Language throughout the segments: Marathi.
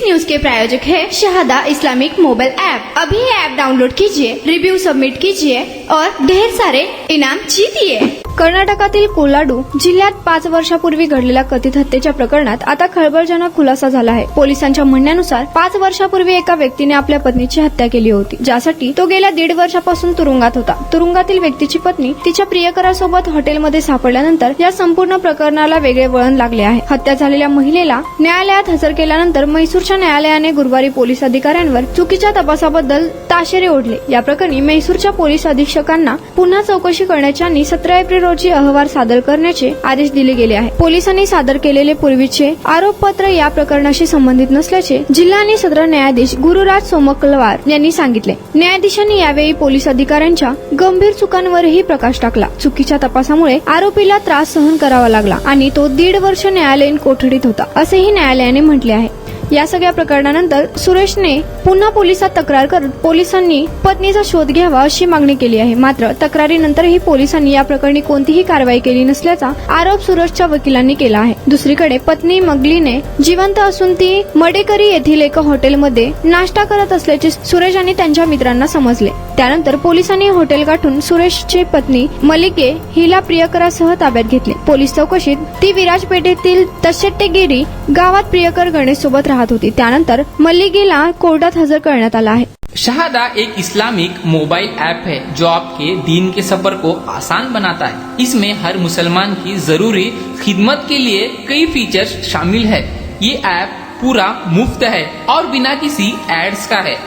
न्यूज के प्रायोजक है शहादा इस्लामिक मोबाइल ऐप। अभी ऐप डाउनलोड कीजिए, रिव्यू सबमिट कीजिए और ढेर सारे इनाम जीतिए। कर्नाटकातील कोलाडू जिल्ह्यात 5 वर्षापूर्वी घडलेल्या कथित हत्येच्या प्रकरणात आता खळबळजनक खुलासा झाला आहे। पोलिसांच्या म्हणण्यानुसार 5 वर्षापूर्वी एका व्यक्तीने आपल्या पत्नीची हत्या केली होती, ज्यासाठी तो गेल्या 1.5 वर्षापासून तुरुंगात होता। तुरुंगातील व्यक्तीची पत्नी तिच्या प्रियकरासोबत हॉटेलमध्ये सापडल्यानंतर या संपूर्ण प्रकरणाला वेगळे वळण लागले आहे। हत्या झालेल्या महिलेला न्यायालयात हजर केल्यानंतर म्हैसूरच्या न्यायालयाने गुरुवारी पोलीस अधिकाऱ्यांवर चुकीच्या तपासाबद्दल ताशेरे ओढले। या प्रकरणी म्हैसूरच्या पोलीस अधीक्षकांना पुन्हा चौकशी करण्याचे आणि 17 एप्रिल रोजी अहवाल सादर करण्याचे आदेश दिले गेले आहे। पोलिसांनी सादर केलेले पूर्वीचे आरोपपत्र या प्रकरणाशी संबंधित नसल्याचे जिल्हा आणि सत्र न्यायाधीश गुरुराज सोमकलवार यांनी सांगितले। न्यायाधीशांनी यावेळी पोलीस अधिकाऱ्यांच्या गंभीर चुकांवरही प्रकाश टाकला। चुकीच्या तपासामुळे आरोपीला त्रास सहन करावा लागला आणि तो 1.5 वर्ष न्यायालयीन कोठडीत होता, असेही न्यायालयाने म्हटले आहे। या सगळ्या प्रकरणानंतर सुरेशने पुन्हा पोलिसात तक्रार करत पोलिसांनी पत्नीचा शोध घ्यावा अशी मागणी केली आहे। मात्र तक्रारीनंतरही पोलिसांनी या प्रकरणी कोणतीही कारवाई केली नसल्याचा आरोप सुरेशच्या वकिलांनी केला आहे। दुसरीकडे पत्नी मगलीने जिवंत असून ती मडेकरी येथील एका हॉटेलमध्ये नाश्ता करत असल्याचे सुरेश आणि त्यांच्या मित्रांना समजले। त्यानंतर पोलिसांनी हॉटेल गाठून सुरेशची पत्नी मलिके हिला प्रियकरासह ताब्यात घेतले। पोलीस चौकशीत ती विराजपेठेतील तशेट्टेगिरी गावात प्रियकर गणेश सोबत राहत होती। त्यानंतर मलिकेला कोर्टात हजर करण्यात आला आहे। शहादा एक इस्लामिक मोबाइल ऐप है जो आपके दीन के सफर को आसान बनाता है। इसमें हर मुसलमान की जरूरी खिदमत के लिए कई फीचर्स शामिल है। ये ऐप पूरा मुफ्त है और बिना किसी एड्स का है।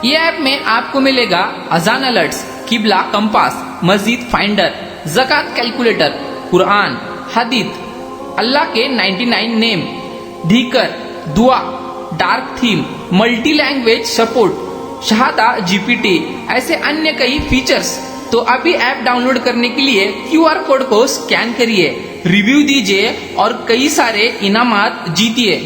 ये ऐप में आपको मिलेगा अजान अलर्ट्स, किबला कंपास, मस्जिद फाइंडर, ज़कात कैलकुलेटर, कुरान, हदीथ, अल्लाह के 99 नेम, धीकर, दुआ, dark theme, multi language support, Shahada GPT, ऐसे अन्य कई फीचर्स। तो अभी ऐप डाउनलोड करने के लिए QR कोड को स्कैन करिए, रिव्यू दीजिए और कई सारे इनामात जीतिए।